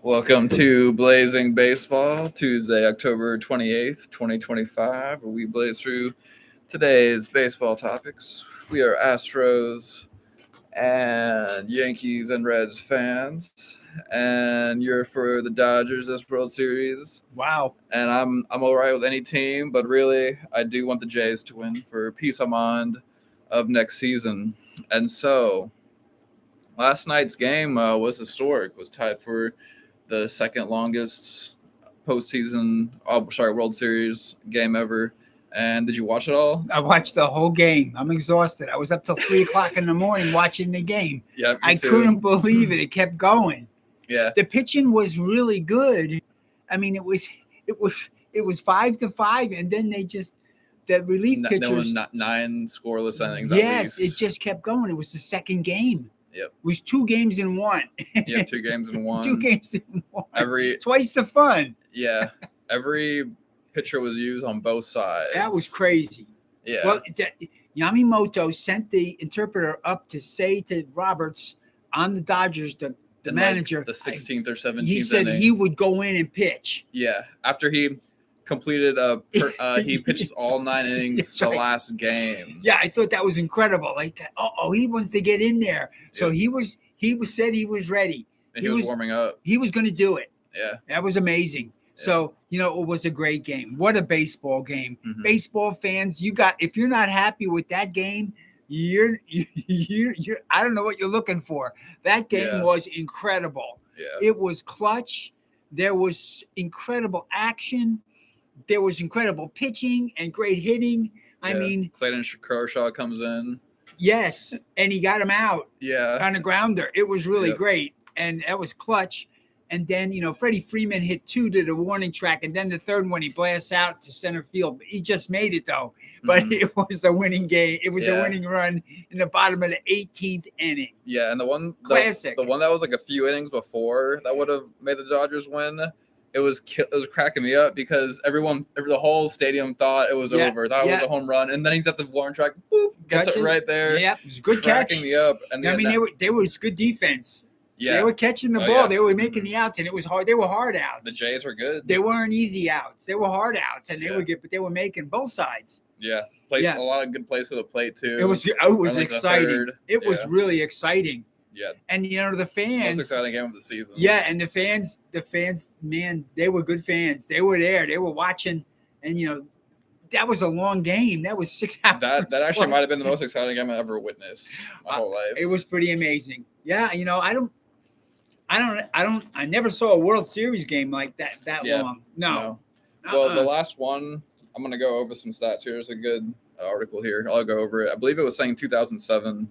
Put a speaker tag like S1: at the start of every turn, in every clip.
S1: Welcome to Blazing Baseball, Tuesday, October 28th, 2025, where we blaze through today's baseball topics. We are Astros and Yankees and Reds fans, and you're for the Dodgers this World Series.
S2: Wow.
S1: And I'm all right with any team, but really, I do want the Jays to win for peace of mind of next season. And so, last night's game was historic, was tied for the second longest World Series game ever. And did you watch it all?
S2: I watched the whole game. I'm exhausted. I was up till 3 o'clock in the morning watching the game.
S1: Yeah,
S2: I couldn't believe it. It kept going.
S1: Yeah.
S2: The pitching was really good. I mean, it was 5-5, and then the relief pitchers.
S1: There were 9 scoreless innings.
S2: Yes, it just kept going. It was the second game.
S1: Yep.
S2: It was 2 games in one.
S1: Yeah, 2 games in one.
S2: 2 games in one.
S1: Twice
S2: the fun.
S1: Yeah. Every pitcher was used on both sides.
S2: That was crazy.
S1: Yeah.
S2: Well, Yamamoto sent the interpreter up to say to Roberts on the Dodgers, the manager,
S1: the 16th or 17th
S2: he said
S1: inning.
S2: He would go in and pitch.
S1: Yeah. After he completed he pitched all 9 innings the last game.
S2: Yeah, I thought that was incredible. Like, he wants to get in there. So he said he was ready.
S1: And he was warming up.
S2: He was going to do it.
S1: Yeah.
S2: That was amazing. Yeah. So, it was a great game. What a baseball game.
S1: Mm-hmm.
S2: Baseball fans, if you're not happy with that game, you're I don't know what you're looking for. That game was incredible.
S1: Yeah.
S2: It was clutch. There was incredible action. There was incredible pitching and great hitting. I mean,
S1: Clayton Kershaw comes in.
S2: Yes, and he got him out.
S1: Yeah.
S2: On a grounder. It was really great, and that was clutch. And then, Freddie Freeman hit 2 to the warning track, and then the third one he blasts out to center field. He just made it though. But it was a winning game. It was a winning run in the bottom of the 18th inning.
S1: Yeah, and the one
S2: classic.
S1: The one that was like a few innings before that would have made the Dodgers win. It was cracking me up because the whole stadium thought it was over. Thought it was a home run, and then he's at the warning track. Boop, gets it right there.
S2: Yeah, it was a good catch.
S1: Cracking me up. And
S2: they were good defense.
S1: Yeah,
S2: they were catching the ball.
S1: Yeah.
S2: They were making the outs, and it was hard. They were hard outs.
S1: The Jays were good.
S2: They weren't easy outs. They were hard outs, and they were good, but they were making both sides.
S1: Yeah, a lot of good plays to the plate too.
S2: It was exciting. It was really exciting.
S1: Yeah,
S2: and the fans.
S1: Most exciting game of the season.
S2: Yeah, and the fans, man, they were good fans. They were there. They were watching, and that was a long game. That was 6 hours.
S1: That actually might have been the most exciting game I ever witnessed my whole life.
S2: It was pretty amazing. Yeah, I never saw a World Series game like that long. No.
S1: Well, the last one, I'm going to go over some stats here. There's a good article here. I'll go over it. I believe it was saying 2007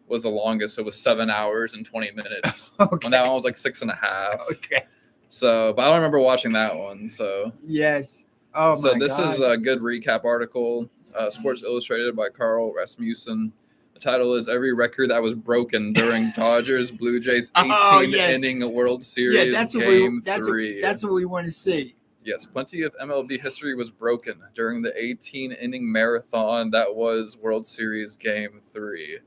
S1: was the longest. It was 7 hours and 20 minutes.
S2: Okay.
S1: And that one was like 6.5.
S2: Okay.
S1: So, but I don't remember watching that one. So
S2: yes. Oh,
S1: so this is a good recap article. Sports Illustrated by Carl Rasmussen. The title is "Every Record That Was Broken During Dodgers Blue Jays 18-inning World Series Game 3."
S2: That's what we want to see.
S1: Yes, plenty of MLB history was broken during the 18-inning marathon that was World Series Game 3.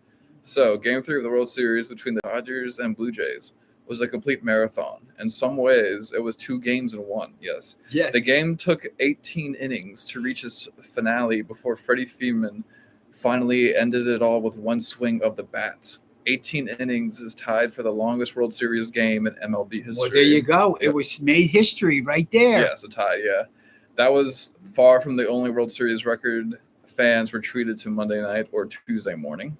S1: So, Game 3 of the World Series between the Dodgers and Blue Jays was a complete marathon. In some ways, it was 2 games in one, yes.
S2: Yeah.
S1: The game took 18 innings to reach its finale before Freddie Freeman finally ended it all with one swing of the bat. 18 innings is tied for the longest World Series game in MLB history.
S2: Well, there you go. It was made history right there.
S1: Yeah, it's a tie, yeah. That was far from the only World Series record fans were treated to Monday night or Tuesday morning.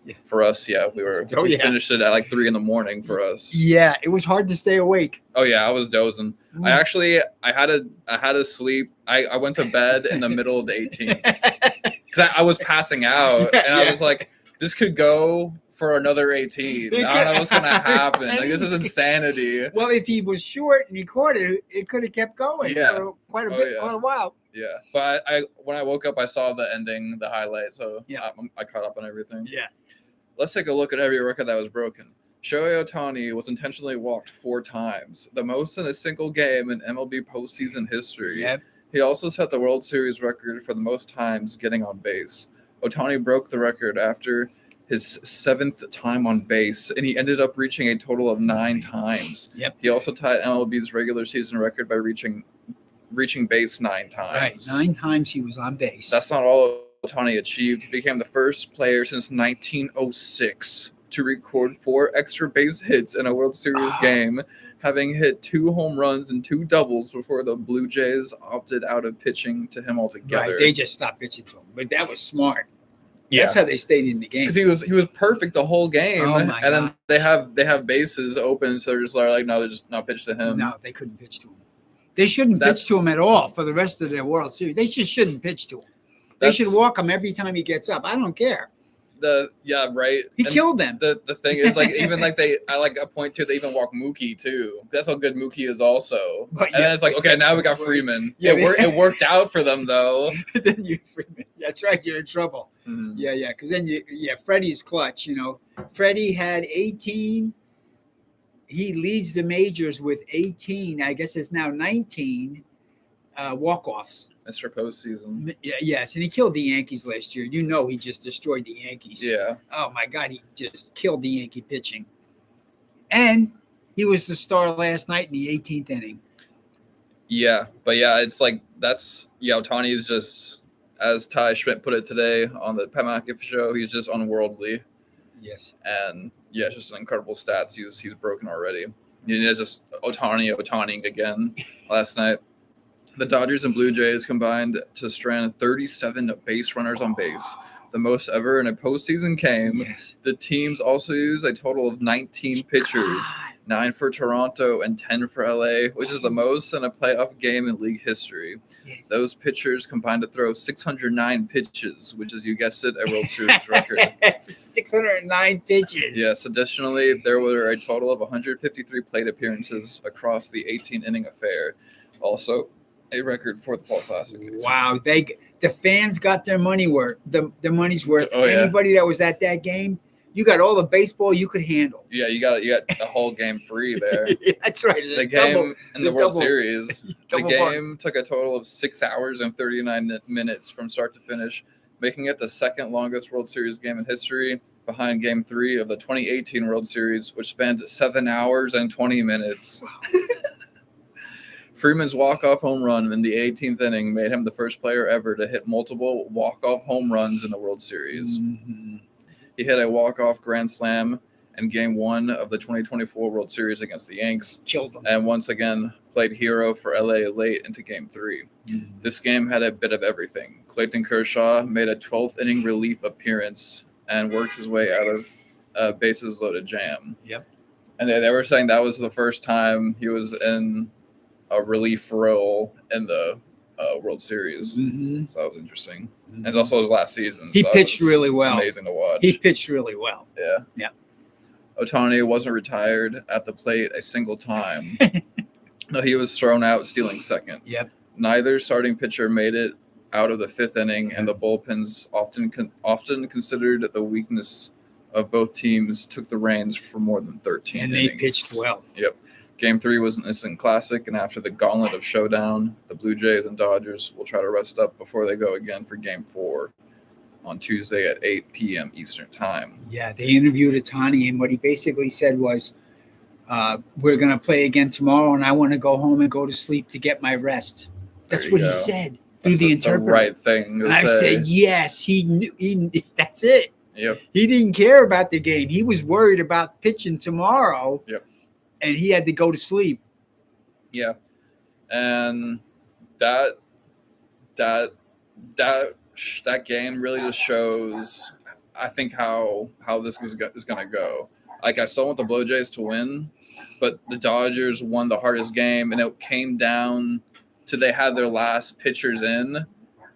S1: Yeah. For us, we finished it at like 3 a.m. for us.
S2: Yeah, it was hard to stay awake.
S1: Oh yeah, I was dozing. I had to sleep. I went to bed in the middle of the 18th because I was passing out, and I was like, this could go for another 18. I don't know what's gonna happen. Like, this is insanity.
S2: Well, if he was short and he caught it, it could have kept going for quite a while.
S1: Yeah, but when I woke up, I saw the ending, the highlight, so I caught up on everything.
S2: Yeah.
S1: Let's take a look at every record that was broken. Shohei Ohtani was intentionally walked 4 times, the most in a single game in MLB postseason history.
S2: Yep.
S1: He also set the World Series record for the most times getting on base. Ohtani broke the record after his 7th time on base, and he ended up reaching a total of 9 times.
S2: Yep.
S1: He also tied MLB's regular season record by reaching base 9 times.
S2: Right. 9 times he was on base.
S1: That's not all Ohtani achieved. He became the first player since 1906 to record 4 extra base hits in a World Series game, having hit 2 home runs and 2 doubles before the Blue Jays opted out of pitching to him altogether.
S2: Right. They just stopped pitching to him. But that was smart.
S1: Yeah.
S2: That's how they stayed in the game.
S1: Because he was perfect the whole game.
S2: Oh my
S1: and
S2: God.
S1: then they have bases open, so they're just like, no, they're just not pitch to him.
S2: No, they couldn't pitch to him. They shouldn't pitch to him at all for the rest of their World Series. They just shouldn't pitch to him. They should walk him every time he gets up. I don't care.
S1: Right.
S2: He killed them.
S1: The thing is, like, even like I point to, they even walk Mookie too. That's how good Mookie is also.
S2: But
S1: and then it's like, okay, now we got Freeman.
S2: Yeah,
S1: it worked out for them though.
S2: Then Freeman. That's right. You're in trouble.
S1: Mm-hmm.
S2: Yeah. Because then Freddie's clutch. Freddie had 18. He leads the majors with 18. I guess it's now 19 walk-offs.
S1: Mr. Postseason.
S2: Yes, and he killed the Yankees last year. He just destroyed the Yankees.
S1: Yeah.
S2: Oh my God, he just killed the Yankee pitching. And he was the star last night in the 18th inning.
S1: Yeah, but it's like Ohtani is just, as Ty Schmidt put it today on the Pat McAfee show, he's just unworldly.
S2: Yes.
S1: And it's just incredible stats he's broken already. He is just Ohtaniing again last night. The Dodgers and Blue Jays combined to strand 37 base runners on base, the most ever in a postseason game.
S2: Yes.
S1: The teams also used a total of 19 pitchers, 9 for Toronto and 10 for LA, which is the most in a playoff game in league history.
S2: Yes.
S1: Those pitchers combined to throw 609 pitches, which is, you guessed it, a World Series record.
S2: 609 pitches.
S1: Yes. Additionally, there were a total of 153 plate appearances across the 18-inning affair. Also, a record for the Fall Classic.
S2: Wow, the fans got their money worth. Their money's worth.
S1: Oh, yeah.
S2: Anybody that was at that game, you got all the baseball you could handle.
S1: Yeah, you got a whole game free there.
S2: That's right.
S1: The game in the World Series, the game took a total of 6 hours and 39 minutes from start to finish, making it the second longest World Series game in history, behind Game 3 of the 2018 World Series, which spans 7 hours and 20 minutes.
S2: Wow.
S1: Freeman's walk-off home run in the 18th inning made him the first player ever to hit multiple walk-off home runs in the World Series.
S2: Mm-hmm.
S1: He hit a walk-off grand slam in Game 1 of the 2024 World Series against the Yanks.
S2: Killed them.
S1: And once again played hero for LA late into Game 3.
S2: Mm-hmm.
S1: This game had a bit of everything. Clayton Kershaw made a 12th inning relief appearance and worked his way out of a bases loaded jam.
S2: Yep.
S1: And they were saying that was the first time he was in a relief role in the World Series.
S2: Mm-hmm.
S1: So that was interesting. And it's also his last season.
S2: He
S1: so
S2: pitched really well.
S1: Amazing to watch.
S2: He pitched really well.
S1: Yeah.
S2: Yeah.
S1: Ohtani wasn't retired at the plate a single time. No, he was thrown out stealing second.
S2: Yep.
S1: Neither starting pitcher made it out of the 5th inning, and the bullpens, often considered the weakness of both teams, took the reins for more than 13
S2: and
S1: innings.
S2: they pitched well.
S1: Yep. Game 3 was an instant classic, and after the gauntlet of showdown, the Blue Jays and Dodgers will try to rest up before they go again for Game 4 on Tuesday at 8 p.m. Eastern Time.
S2: Yeah, they interviewed Ohtani, and what he basically said was, we're going to play again tomorrow, and I want to go home and go to sleep to get my rest. That's what he said through the interpreter.
S1: The right thing to
S2: and
S1: say.
S2: I said, yes, he knew. That's it.
S1: Yep.
S2: He didn't care about the game. He was worried about pitching tomorrow.
S1: Yep.
S2: And he had to go to sleep.
S1: Yeah. And that game really just shows, I think, how this is going to go. Like, I still want the Blue Jays to win, but the Dodgers won the hardest game, and it came down to they had their last pitchers in,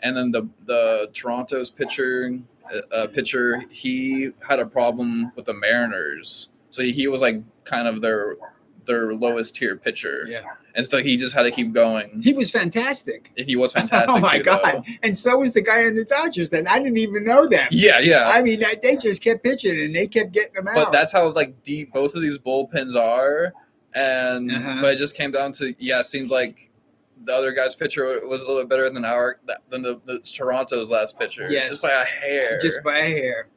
S1: and then the Toronto's pitcher, he had a problem with the Mariners, so he was like kind of their lowest tier pitcher.
S2: Yeah.
S1: And so he just had to keep going.
S2: He was fantastic.
S1: He was fantastic.
S2: Oh my God.
S1: Though.
S2: And so was the guy on the Dodgers that I didn't even know that.
S1: Yeah.
S2: I mean, they just kept pitching and they kept getting them out.
S1: But that's how like deep both of these bullpens are. And but it just came down to, it seemed like the other guy's pitcher was a little bit better than the Toronto's last pitcher.
S2: Yes.
S1: Just by a hair.
S2: Just by a hair.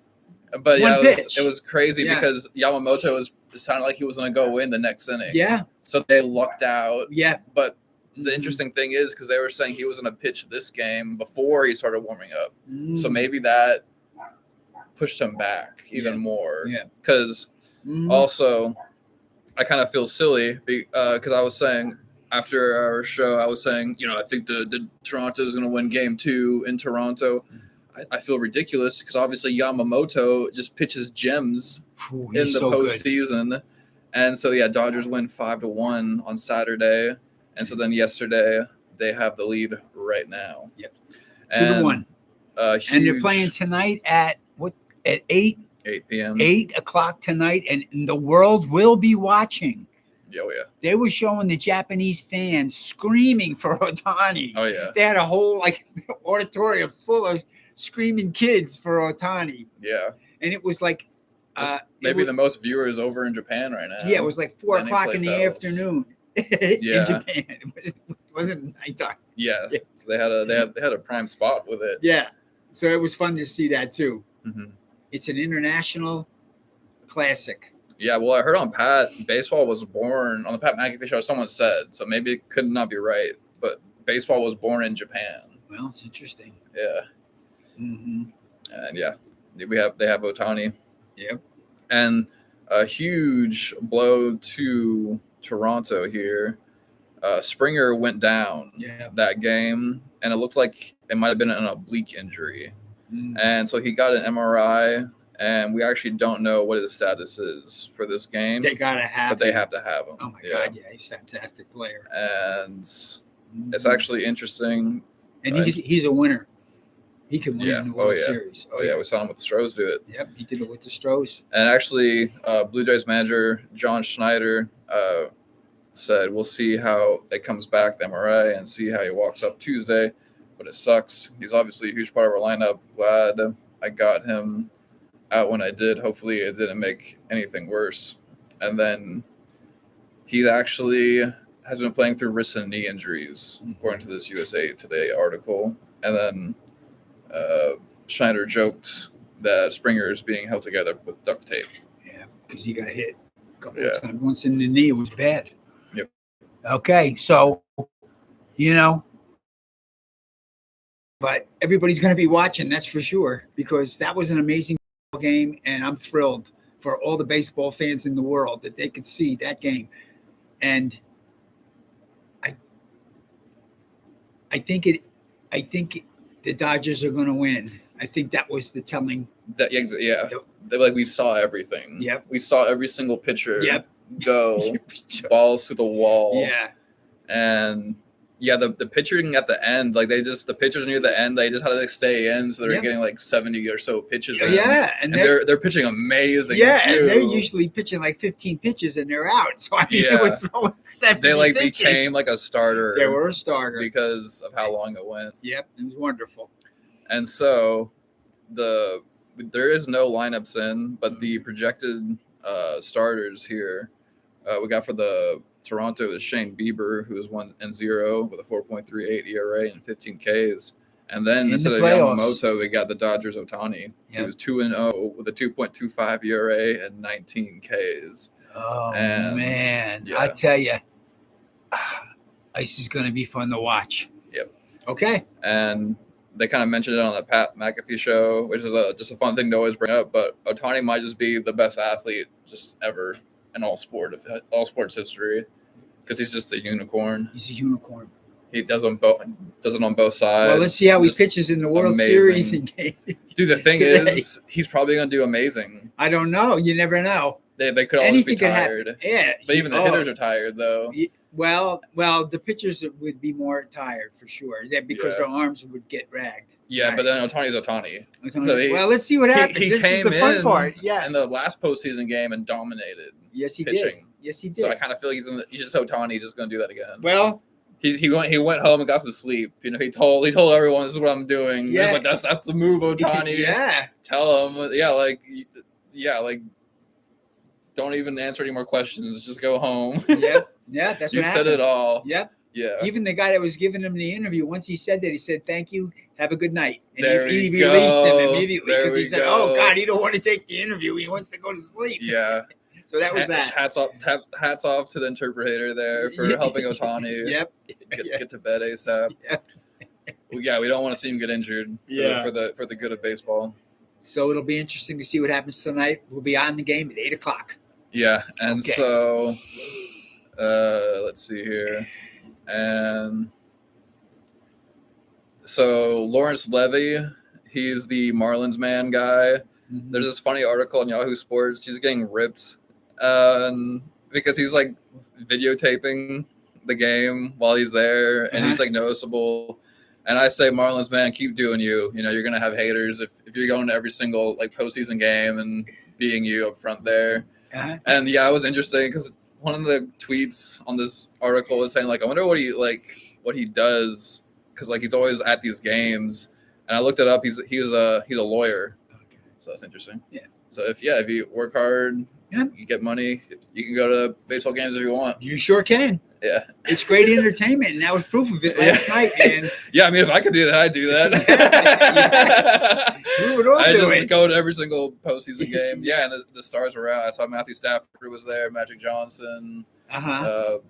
S1: But
S2: One
S1: yeah,
S2: pitch.
S1: it was crazy
S2: Yeah.
S1: because Yamamoto it sounded like he was going to go in the next inning.
S2: Yeah.
S1: So they lucked out.
S2: Yeah.
S1: But the
S2: Mhm.
S1: interesting thing is because they were saying he was going to pitch this game before he started warming up. So
S2: Mhm.
S1: maybe that pushed him back even more.
S2: Yeah.
S1: Because
S2: Mhm.
S1: also, I kind of feel silly because I was saying after our show, I was saying, I think the Toronto is going to win game 2 in Toronto. I feel ridiculous because obviously Yamamoto just pitches gems
S2: Ooh,
S1: in
S2: he's
S1: the
S2: so good.
S1: postseason. And so, Dodgers win 5-1 on Saturday. And so then yesterday, they have the lead right now.
S2: Yep.
S1: And
S2: 2-1. And they're playing tonight at 8
S1: p.m.
S2: 8 o'clock tonight, and the world will be watching.
S1: Oh, yeah.
S2: They were showing the Japanese fans screaming for Ohtani.
S1: Oh, yeah.
S2: They had a whole auditorium full of screaming kids for Ohtani.
S1: Yeah.
S2: And it was like
S1: maybe the most viewers over in Japan right now.
S2: Yeah, it was like 4 o'clock in the
S1: else.
S2: Afternoon in Japan. It wasn't nighttime.
S1: Yeah. So they had a prime spot with it.
S2: Yeah. So it was fun to see that too.
S1: Mm-hmm.
S2: It's an international classic.
S1: Yeah, well, I heard on baseball was born on the Pat McAfee show. Someone said, so maybe it could not be right, but baseball was born in Japan.
S2: Well, it's interesting.
S1: Yeah.
S2: Mm-hmm.
S1: And they have Ohtani.
S2: Yep.
S1: And a huge blow to Toronto here. Springer went down that game, and it looked like it might have been an oblique injury. Mm-hmm. And so he got an MRI. And we actually don't know what his status is for this game.
S2: They gotta have,
S1: but they have to have him.
S2: Oh my God, yeah, he's a fantastic player.
S1: And it's actually interesting.
S2: And he's a winner. He can win the World Series.
S1: Oh yeah, we saw him with the Stros do it.
S2: Yep, he did it with the Stros.
S1: And actually, Blue Jays manager John Schneider said, "We'll see how it comes back, the MRI, and see how he walks up Tuesday. But it sucks. He's obviously a huge part of our lineup. Glad I got him out when I did. Hopefully it didn't make anything worse." And then he actually has been playing through wrist and knee injuries, according to this USA Today article. And then Schneider joked that Springer is being held together with duct tape.
S2: Yeah, because he got hit a couple of times. Once in the knee, it was bad.
S1: Yep.
S2: Okay, so, but everybody's going to be watching, that's for sure, because that was an amazing game, and I'm thrilled for all the baseball fans in the world that they could see that game. And I think the Dodgers are going to win. I think that was the telling.
S1: We saw everything.
S2: Yep.
S1: We saw every single pitcher.
S2: Yep.
S1: Go balls to the wall.
S2: Yeah.
S1: And the pitching at the end, the pitchers near the end, they just had to stay in, so they're getting 70 or so pitches in.
S2: Yeah,
S1: and they're pitching amazing.
S2: Yeah,
S1: too.
S2: and they're usually pitching 15 pitches and they're out. So they were throwing 70
S1: They
S2: pitches.
S1: became a starter.
S2: They were a starter
S1: because of how long it went.
S2: Yep, it was wonderful.
S1: And so there is no lineups in, but the projected starters here we got for the Toronto is Shane Bieber, who is 1-0 with a 4.38 ERA and 15 Ks. And then instead of Yamamoto, we got the Dodgers Ohtani, who was 2-0 with a 2.25 ERA and 19 Ks.
S2: Oh, man. Yeah. I tell you, this is going to be fun to watch.
S1: Yep.
S2: Okay.
S1: And they kind of mentioned it on the Pat McAfee show, which is just a fun thing to always bring up. But Ohtani might just be the best athlete just ever in all sports history, because he's just a unicorn.
S2: He's a unicorn.
S1: He does it on both sides.
S2: Well, let's see how he pitches in the World Series.
S1: Dude, the thing is, he's probably going to do amazing.
S2: I don't know. You never know.
S1: They could always be tired.
S2: Yeah.
S1: But even the hitters are tired, though.
S2: Well, the pitchers would be more tired for sure. Because their arms would get ragged.
S1: Yeah, right. But then Ohtani's Ohtani.
S2: So let's see what happens. This is the fun part. Yeah.
S1: In the last postseason game and dominated.
S2: Yes, he
S1: pitching.
S2: did. Yes, he did.
S1: So I kind of feel he's just Ohtani. He's just going to do that again.
S2: Well,
S1: he went home and got some sleep. He told everyone, "This is what I'm doing." Yeah, that's the move, Ohtani.
S2: Yeah.
S1: Tell him. Don't even answer any more questions. Just go home.
S2: Yep. Yeah, that's
S1: you
S2: what
S1: said
S2: happened.
S1: It all.
S2: Yep.
S1: Yeah.
S2: Even the guy that was giving him the interview, once he said that, he said, "Thank you, have a good night," and
S1: There
S2: he
S1: we
S2: released him
S1: go.
S2: immediately
S1: There
S2: because he
S1: we
S2: said, "Oh
S1: go.
S2: God, he don't want to take the interview. He wants to go to sleep."
S1: Yeah.
S2: So that was that.
S1: Hats off to the interpreter there for helping Otani
S2: Yep.
S1: get to bed ASAP.
S2: Yep.
S1: We don't want to see him get injured for the good of baseball.
S2: So it'll be interesting to see what happens tonight. We'll be on the game at 8:00.
S1: Yeah, and
S2: Okay.
S1: so let's see here. And so Lawrence Levy, he's the Marlins man guy.
S2: Mhm.
S1: There's this funny article on Yahoo Sports. He's getting ripped because he's like videotaping the game while he's there, and he's like noticeable. And I say, Marlins man, keep doing you. You know, you're gonna have haters if you're going to every single like postseason game and being you up front there. And yeah, it was interesting because one of the tweets on this article was saying like, I wonder what he does because like he's always at these games. And I looked it up. He's a lawyer. So that's interesting.
S2: Yeah.
S1: So if you work hard, you get money. You can go to baseball games if you want.
S2: You sure can.
S1: Yeah.
S2: It's great entertainment, and that was proof of it last night, man.
S1: Yeah, I mean, if I could do that, I'd do that.
S2: Yes. We would all
S1: I
S2: do
S1: just
S2: it.
S1: go to every single postseason game. Yeah, and the stars were out. I saw Matthew Stafford was there, Magic Johnson, the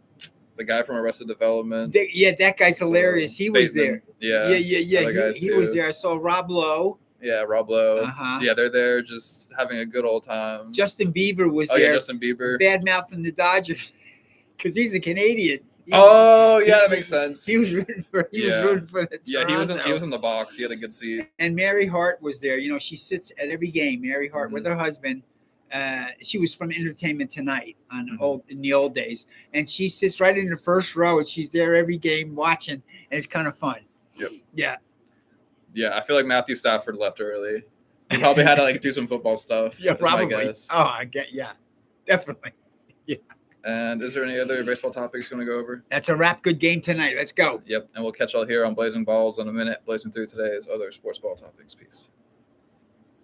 S1: guy from Arrested Development.
S2: That guy's hilarious. He was
S1: Bateman.
S2: there.
S1: Yeah.
S2: He was there. I saw Rob Lowe.
S1: Yeah, Rob Lowe. Yeah, they're there just having a good old time.
S2: Justin Bieber was
S1: there.
S2: there.
S1: Yeah, Justin Bieber.
S2: Bad mouthing the Dodgers because he's a Canadian.
S1: That makes sense.
S2: He was rooting for the Toronto.
S1: he was in the box. He had a good seat.
S2: And Mary Hart was there. You know, she sits at every game. Mary Hart with her husband. She was from Entertainment Tonight in the old days, and she sits right in the first row, and she's there every game watching, and it's kind of fun.
S1: Yep.
S2: Yeah.
S1: Yeah, I feel like Matthew Stafford left early. He probably had to like do some football stuff.
S2: Yeah, probably. Definitely. Yeah.
S1: And is there any other baseball topics you want to go over?
S2: That's a wrap. Good game tonight. Let's go.
S1: Yep, and we'll catch y'all here on Blazing Balls in a minute, blazing through today's other sports ball topics. Peace.